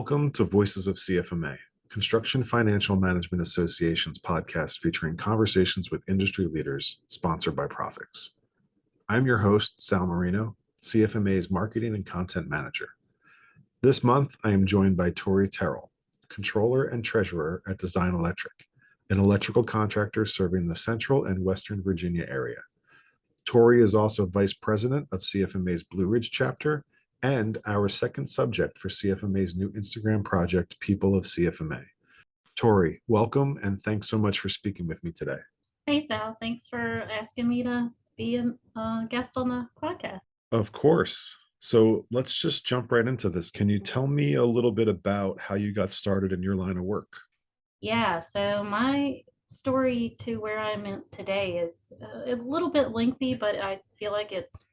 Welcome to Voices of CFMA, Construction Financial Management Association's podcast featuring conversations with industry leaders, sponsored by Profix. I'm your host, Sal Marino, CFMA's Marketing and Content Manager. This month, I am joined by Tori Terrell, Controller and Treasurer at Design Electric, an electrical contractor serving the Central and Western Virginia area. Tori is also Vice President of CFMA's Blue Ridge chapter and our second subject for CFMA's new Instagram project, People of CFMA. Tori, welcome, and thanks so much for speaking with me today. Hey, Sal. Thanks for asking me to be a guest on the podcast. Of course. So let's just jump right into this. Can you tell me a little bit about how you got started in your line of work? Yeah, so my story to where I'm at today is a little bit lengthy, but I feel like it's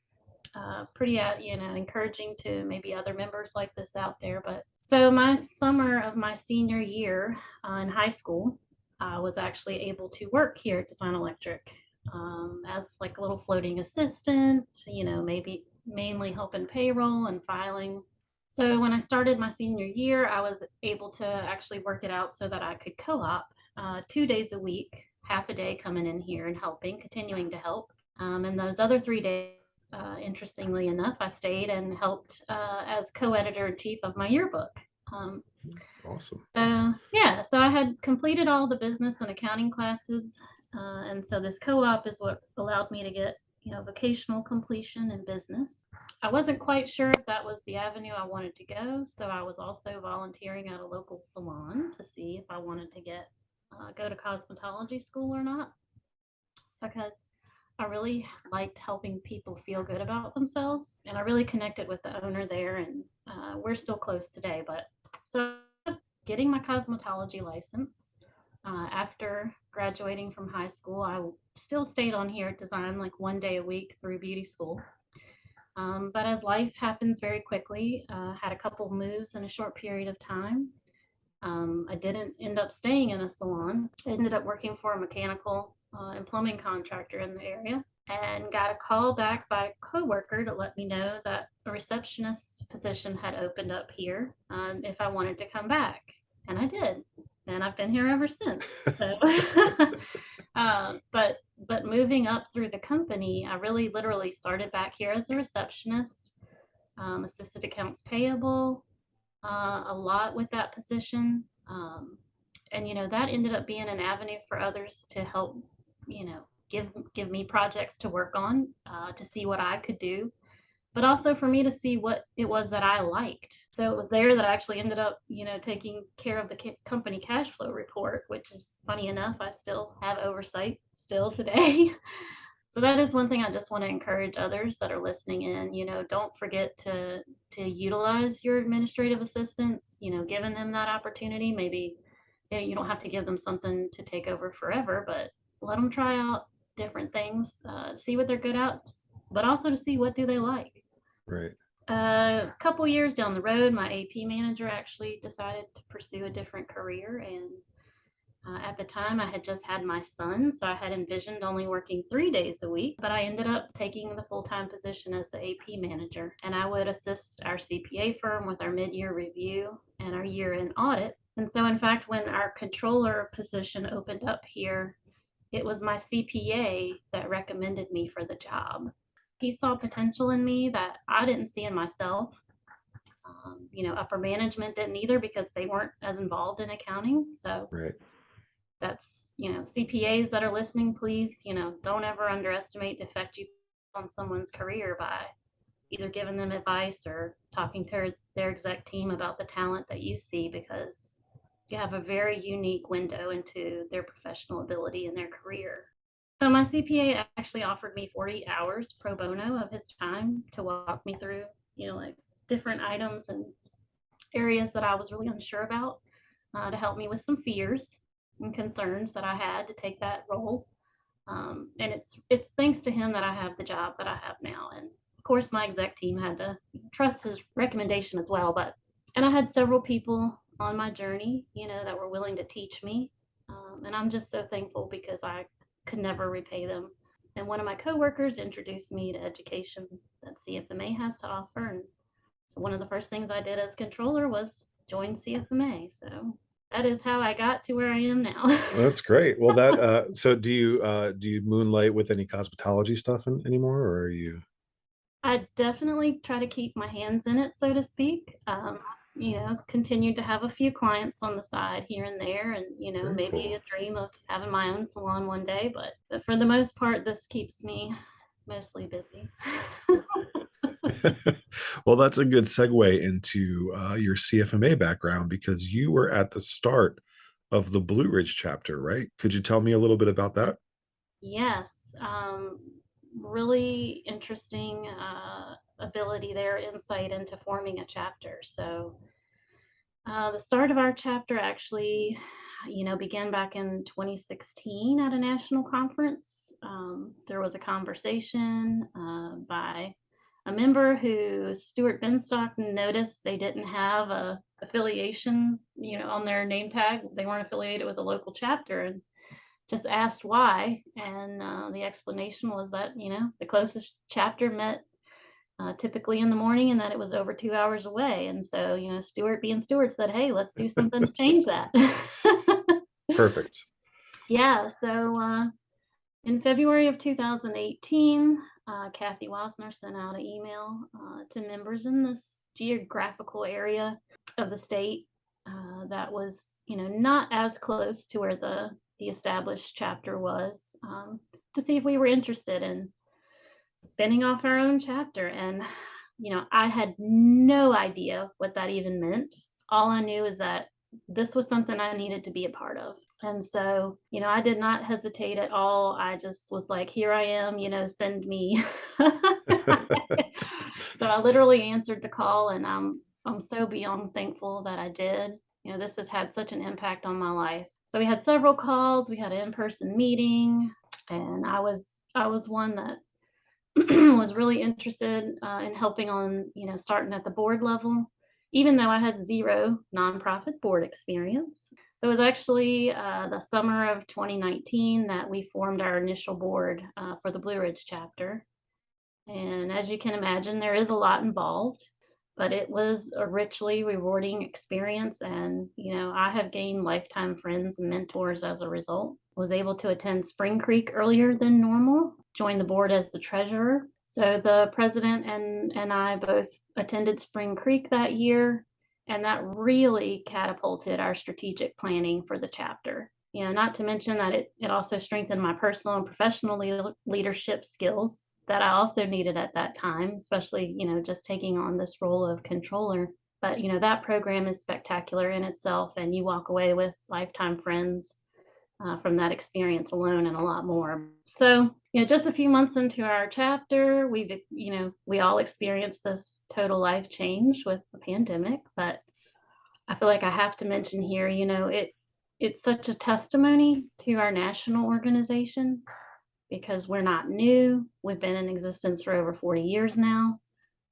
pretty encouraging to maybe other members like this out there. But so my summer of my senior year in high school, I was actually able to work here at Design Electric as like a little floating assistant, maybe mainly helping payroll and filing. So when I started my senior year, I was able to actually work it out so that I could co-op 2 days a week, half a day coming in here and helping, continuing to help. And those other 3 days, interestingly enough, I stayed and helped as co-editor-in-chief of my yearbook. Awesome. So I had completed all the business and accounting classes, and so this co-op is what allowed me to get vocational completion in business. I wasn't quite sure if that was the avenue I wanted to go, so I was also volunteering at a local salon to see if I wanted to go to cosmetology school or not, because I really liked helping people feel good about themselves, and I really connected with the owner there, and we're still close today. But so getting my cosmetology license after graduating from high school, I still stayed on here at Design like 1 day a week through beauty school. But as life happens very quickly, had a couple moves in a short period of time. I didn't end up staying in a salon. I ended up working for a mechanical and plumbing contractor in the area, and got a call back by a coworker to let me know that a receptionist position had opened up here if I wanted to come back. And I did. And I've been here ever since. So, but moving up through the company, I really literally started back here as a receptionist, assisted accounts payable, a lot with that position. And that ended up being an avenue for others to help, give me projects to work on, to see what I could do, but also for me to see what it was that I liked. So it was there that I actually ended up, taking care of the company cash flow report, which is funny enough, I still have oversight still today. So that is one thing I just want to encourage others that are listening in. Don't forget to utilize your administrative assistants, giving them that opportunity. Maybe you don't have to give them something to take over forever, but let them try out different things, see what they're good at, but also to see what do they like. Right. A couple years down the road, my AP manager actually decided to pursue a different career, and at the time, I had just had my son, so I had envisioned only working 3 days a week, but I ended up taking the full-time position as the AP manager, and I would assist our CPA firm with our mid-year review and our year-end audit. And so, in fact, when our controller position opened up here, it was my CPA that recommended me for the job. He saw potential in me that I didn't see in myself. Upper management didn't either because they weren't as involved in accounting. So Right. that's, CPAs that are listening, please, don't ever underestimate the effect you put on someone's career by either giving them advice or talking to their exec team about the talent that you see, because you have a very unique window into their professional ability in their career. So my CPA actually offered me 40 hours pro bono of his time to walk me through, like different items and areas that I was really unsure about, to help me with some fears and concerns that I had to take that role. And it's thanks to him that I have the job that I have now. And of course, my exec team had to trust his recommendation as well. And I had several people on my journey, that were willing to teach me. And I'm just so thankful because I could never repay them. And one of my coworkers introduced me to education that CFMA has to offer. And so one of the first things I did as controller was joined CFMA. So that is how I got to where I am now. Well, that's great. Well, that so do you moonlight with any cosmetology stuff anymore, or are you? I definitely try to keep my hands in it, so to speak. Continued to have a few clients on the side here and there, and Very maybe cool. a dream of having my own salon one day. But for the most part, this keeps me mostly busy. Well, that's a good segue into your CFMA background because you were at the start of the Blue Ridge chapter, right? Could you tell me a little bit about that? Yes, really interesting ability there, insight into forming a chapter. So the start of our chapter actually, began back in 2016 at a national conference. There was a conversation by a member who Stuart Benstock noticed they didn't have a affiliation, on their name tag. They weren't affiliated with a local chapter, and just asked why. And the explanation was that, the closest chapter met typically in the morning, and that it was over 2 hours away. And so, Stuart being Stuart said, hey, let's do something to change that. Perfect. Yeah. So in February of 2018, Kathy Wasner sent out an email to members in this geographical area of the state that was, not as close to where the established chapter was, to see if we were interested in spinning off our own chapter. And, I had no idea what that even meant. All I knew is that this was something I needed to be a part of. And so, I did not hesitate at all. I just was like, here I am, send me. So I literally answered the call, and I'm so beyond thankful that I did. This has had such an impact on my life. So we had several calls, we had an in-person meeting, and I was one that was really interested in helping on, starting at the board level, even though I had zero nonprofit board experience. So it was actually the summer of 2019 that we formed our initial board for the Blue Ridge chapter. And as you can imagine, there is a lot involved, but it was a richly rewarding experience. And, I have gained lifetime friends and mentors as a result. Was able to attend Spring Creek earlier than normal, joined the board as the treasurer. So the president and I both attended Spring Creek that year, and that really catapulted our strategic planning for the chapter. Not to mention that it also strengthened my personal and professional leadership skills that I also needed at that time, especially, just taking on this role of controller. But, that program is spectacular in itself, and you walk away with lifetime friends from that experience alone and a lot more. So, just a few months into our chapter, we all experienced this total life change with the pandemic. But I feel like I have to mention here, it's such a testimony to our national organization because we're not new. We've been in existence for over 40 years now.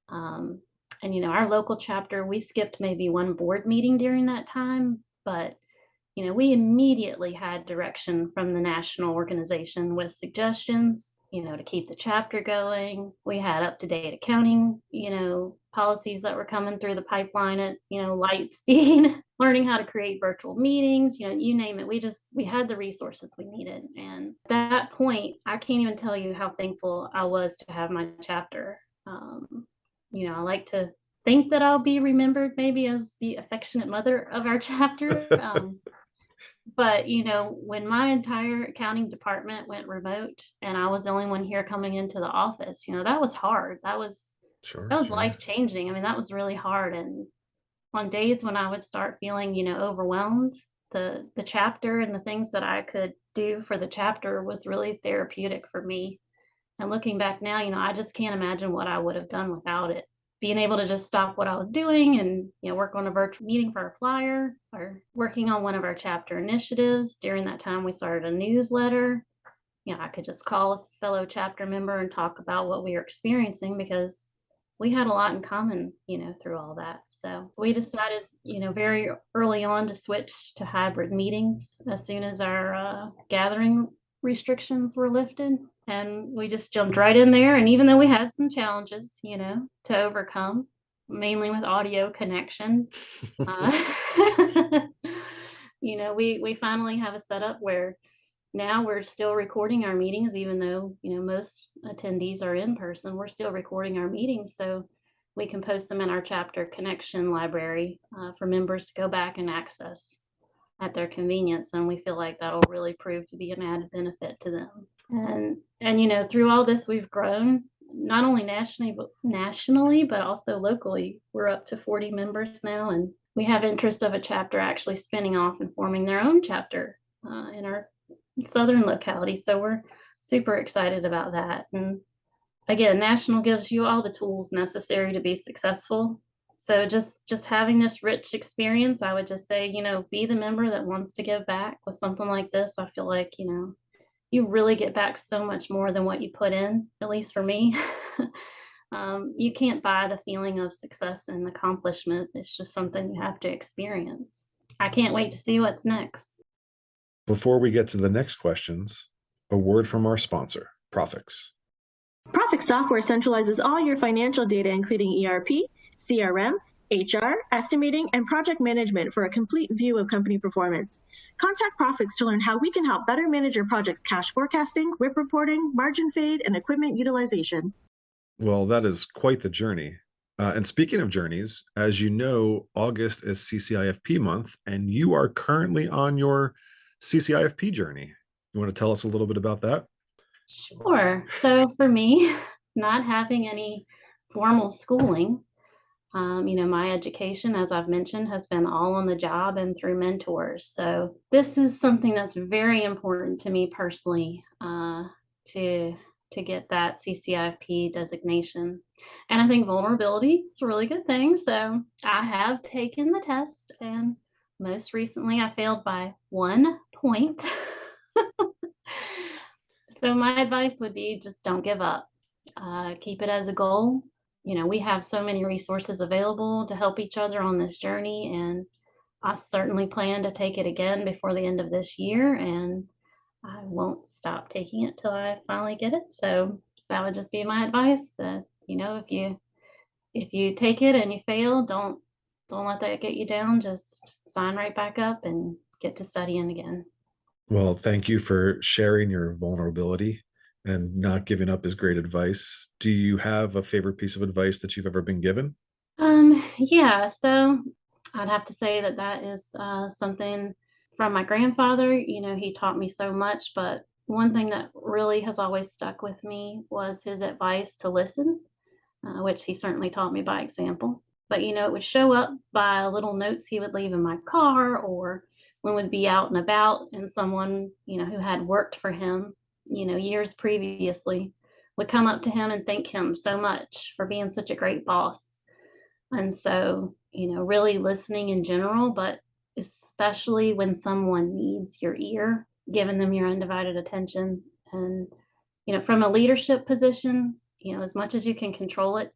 And our local chapter, we skipped maybe one board meeting during that time, but we immediately had direction from the national organization with suggestions, to keep the chapter going. We had up-to-date accounting, policies that were coming through the pipeline at, light speed, learning how to create virtual meetings, you name it. We had the resources we needed. And at that point, I can't even tell you how thankful I was to have my chapter. I like to think that I'll be remembered maybe as the affectionate mother of our chapter. But when my entire accounting department went remote and I was the only one here coming into the office, that was hard. That was Sure, sure. life changing. I mean, that was really hard. And on days when I would start feeling, overwhelmed, the chapter and the things that I could do for the chapter was really therapeutic for me. And looking back now, I just can't imagine what I would have done without it. Being able to just stop what I was doing and, work on a virtual meeting for a flyer, or working on one of our chapter initiatives. During that time, we started a newsletter. I could just call a fellow chapter member and talk about what we were experiencing because we had a lot in common, through all that. So we decided, very early on to switch to hybrid meetings as soon as our gathering restrictions were lifted. And we just jumped right in there. And even though we had some challenges, to overcome, mainly with audio connection. Uh, we finally have a setup where now we're still recording our meetings, even though, most attendees are in person. We're still recording our meetings so we can post them in our chapter connection library for members to go back and access at their convenience. And we feel like that'll really prove to be an added benefit to them. And through all this, we've grown not only nationally, but also locally. We're up to 40 members now, and we have interest of a chapter actually spinning off and forming their own chapter in our southern locality. So we're super excited about that. And again, national gives you all the tools necessary to be successful. So just having this rich experience, I would just say, be the member that wants to give back with something like this. I feel like, you really get back so much more than what you put in, at least for me. You can't buy the feeling of success and accomplishment. It's just something you have to experience. I can't wait to see what's next. Before we get to the next questions, a word from our sponsor, Profix. Profix software centralizes all your financial data, including ERP, CRM, HR, estimating, and project management for a complete view of company performance. Contact Profix to learn how we can help better manage your project's cash forecasting, WIP reporting, margin fade, and equipment utilization. Well, that is quite the journey. And speaking of journeys, as you know, August is CCIFP month, and you are currently on your CCIFP journey. You want to tell us a little bit about that? Sure. So for me, not having any formal schooling, my education, as I've mentioned, has been all on the job and through mentors. So this is something that's very important to me personally, to get that CCIFP designation. And I think vulnerability is a really good thing. So I have taken the test, and most recently I failed by 1 point. So my advice would be just don't give up. Keep it as a goal. We have so many resources available to help each other on this journey, and I certainly plan to take it again before the end of this year, and I won't stop taking it till I finally get it. So that would just be my advice. If you take it and you fail, don't let that get you down. Just sign right back up and get to studying again. Well, thank you for sharing your vulnerability, and not giving up is great advice. Do you have a favorite piece of advice that you've ever been given? Yeah, so I'd have to say that is something from my grandfather. He taught me so much, but one thing that really has always stuck with me was his advice to listen, which he certainly taught me by example. But, it would show up by little notes he would leave in my car, or when we'd be out and about and someone, who had worked for him, years previously would come up to him and thank him so much for being such a great boss. And so, really listening in general, but especially when someone needs your ear, giving them your undivided attention. And, from a leadership position, as much as you can control it,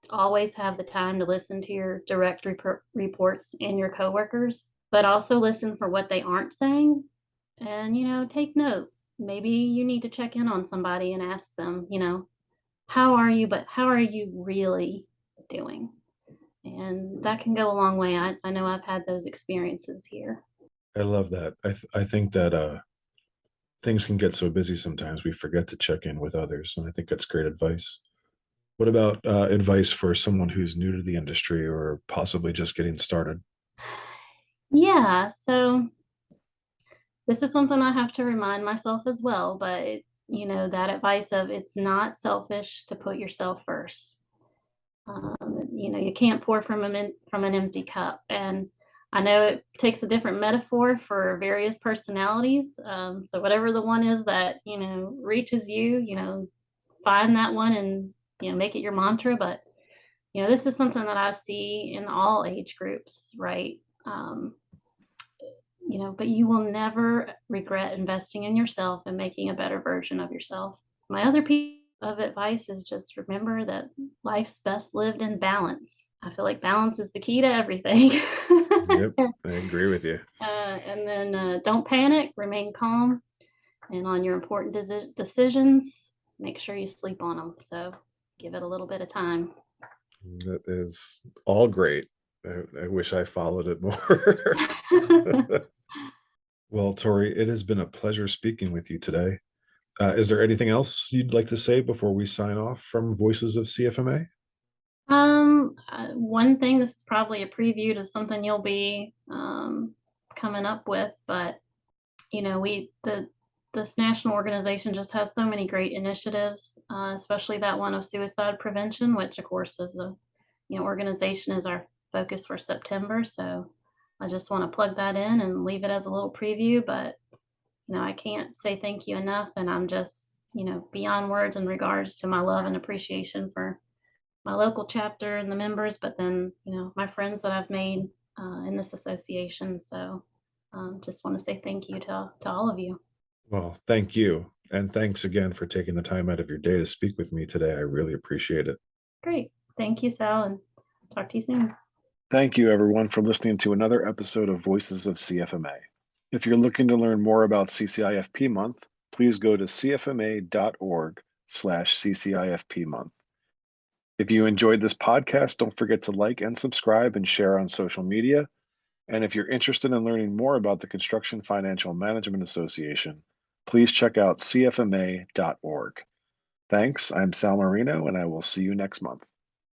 always have the time to listen to your direct reports and your coworkers, but also listen for what they aren't saying and, take note. Maybe you need to check in on somebody and ask them, how are you, but how are you really doing? And that can go a long way. I know I've had those experiences here. I love that. I think that things can get so busy sometimes we forget to check in with others, and I think that's great advice. What about advice for someone who's new to the industry or possibly just getting started? Yeah, so this is something I have to remind myself as well, but that advice of it's not selfish to put yourself first. You can't pour from an empty cup, and I know it takes a different metaphor for various personalities. So whatever the one is that reaches you, find that one and make it your mantra. But this is something that I see in all age groups, right? But you will never regret investing in yourself and making a better version of yourself. My other piece of advice is just remember that life's best lived in balance. I feel like balance is the key to everything. Yep, I agree with you. And then don't panic, remain calm, and on your important decisions, make sure you sleep on them. So give it a little bit of time. That is all great. I wish I followed it more. Well, Tori, it has been a pleasure speaking with you today. Is there anything else you'd like to say before we sign off from Voices of CFMA? One thing, this is probably a preview to something you'll be coming up with, but you know, this national organization just has so many great initiatives, especially that one of suicide prevention, which of course is a organization is our focus for September. So I just want to plug that in and leave it as a little preview, but I can't say thank you enough, and I'm just beyond words in regards to my love and appreciation for my local chapter and the members, but then my friends that I've made in this association. So just want to say thank you to all of you. Well, thank you. And thanks again for taking the time out of your day to speak with me today. I really appreciate it. Great. Thank you, Sal, and talk to you soon. Thank you, everyone, for listening to another episode of Voices of CFMA. If you're looking to learn more about CCIFP Month, please go to cfma.org/CCIFP Month. If you enjoyed this podcast, don't forget to like and subscribe and share on social media. And if you're interested in learning more about the Construction Financial Management Association, please check out cfma.org. Thanks. I'm Sal Marino, and I will see you next month.